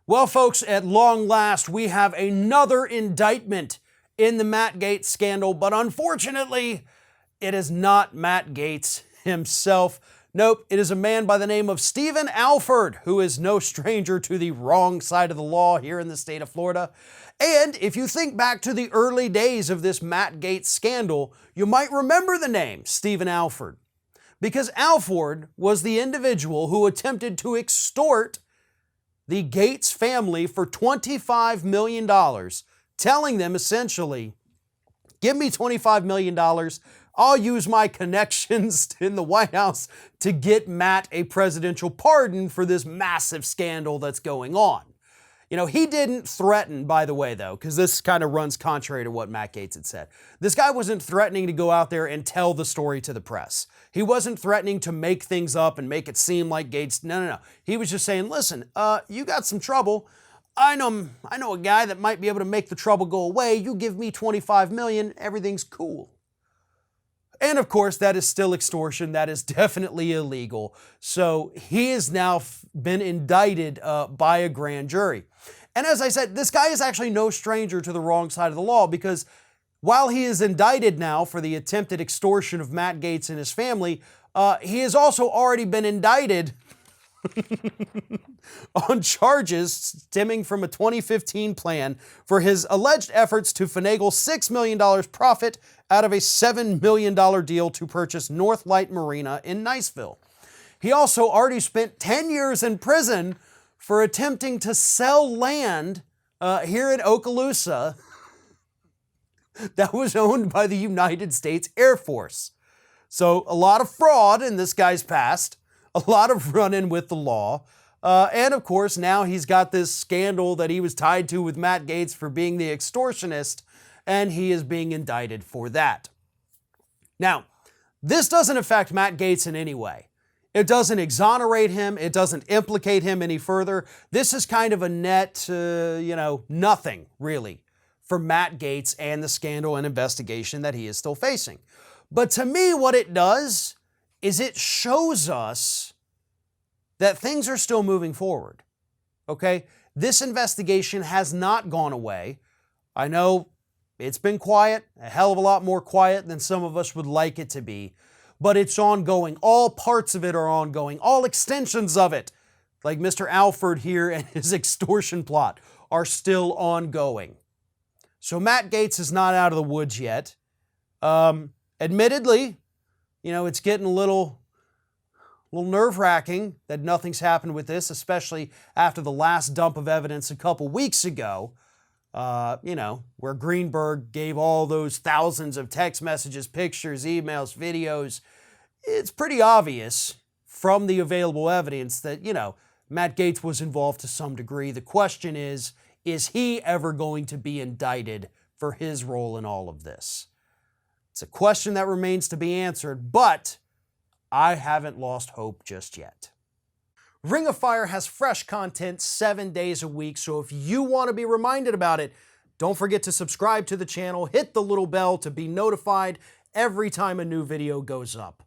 Well, folks, at long last, we have another indictment in the Matt Gaetz scandal, but unfortunately, it is not Matt Gaetz himself. Nope, it is a man by the name of Stephen Alford, who is no stranger to the wrong side of the law here in the state of Florida. And if you think back to the early days of this Matt Gaetz scandal, you might remember the name Stephen Alford, because Alford was the individual who attempted to extort the Gaetz family for $25 million, telling them essentially, give me $25 million, I'll use my connections in the White House to get Matt a presidential pardon for this massive scandal that's going on. You know, he didn't threaten, by the way, though, because this kind of runs contrary to what Matt Gaetz had said. This guy wasn't threatening to go out there and tell the story to the press. He wasn't threatening to make things up and make it seem like Gaetz. No. He was just saying, listen, you got some trouble. I know a guy that might be able to make the trouble go away. You give me $25 million, everything's cool. And of course, that is still extortion. That is definitely illegal. So he has now been indicted by a grand jury. And as I said, this guy is actually no stranger to the wrong side of the law, because while he is indicted now for the attempted extortion of Matt Gaetz and his family, he has also already been indicted on charges stemming from a 2015 plan for his alleged efforts to finagle $6 million profit out of a $7 million deal to purchase Northlight Marina in Niceville. He also already spent 10 years in prison for attempting to sell land here in Okaloosa that was owned by the United States Air Force. So a lot of fraud in this guy's past, a lot of run-in with the law, and of course now he's got this scandal that he was tied to with Matt Gaetz for being the extortionist, and he is being indicted for that. Now, this doesn't affect Matt Gaetz in any way. It doesn't exonerate him. It doesn't implicate him any further. This is kind of a net, nothing really for Matt Gaetz and the scandal and investigation that he is still facing. But to me, what it does is it shows us that things are still moving forward. Okay? This investigation has not gone away. I know it's been quiet, a hell of a lot more quiet than some of us would like it to be, but it's ongoing. All parts of it are ongoing. All extensions of it, like Mr. Alford here and his extortion plot, are still ongoing. So Matt Gaetz is not out of the woods yet. Admittedly, it's getting a little nerve-wracking that nothing's happened with this, especially after the last dump of evidence a couple weeks ago, where Greenberg gave all those thousands of text messages, pictures, emails, videos. It's pretty obvious from the available evidence that, Matt Gaetz was involved to some degree. The question is he ever going to be indicted for his role in all of this? It's a question that remains to be answered, but I haven't lost hope just yet. Ring of Fire has fresh content 7 days a week, so if you want to be reminded about it, don't forget to subscribe to the channel, hit the little bell to be notified every time a new video goes up.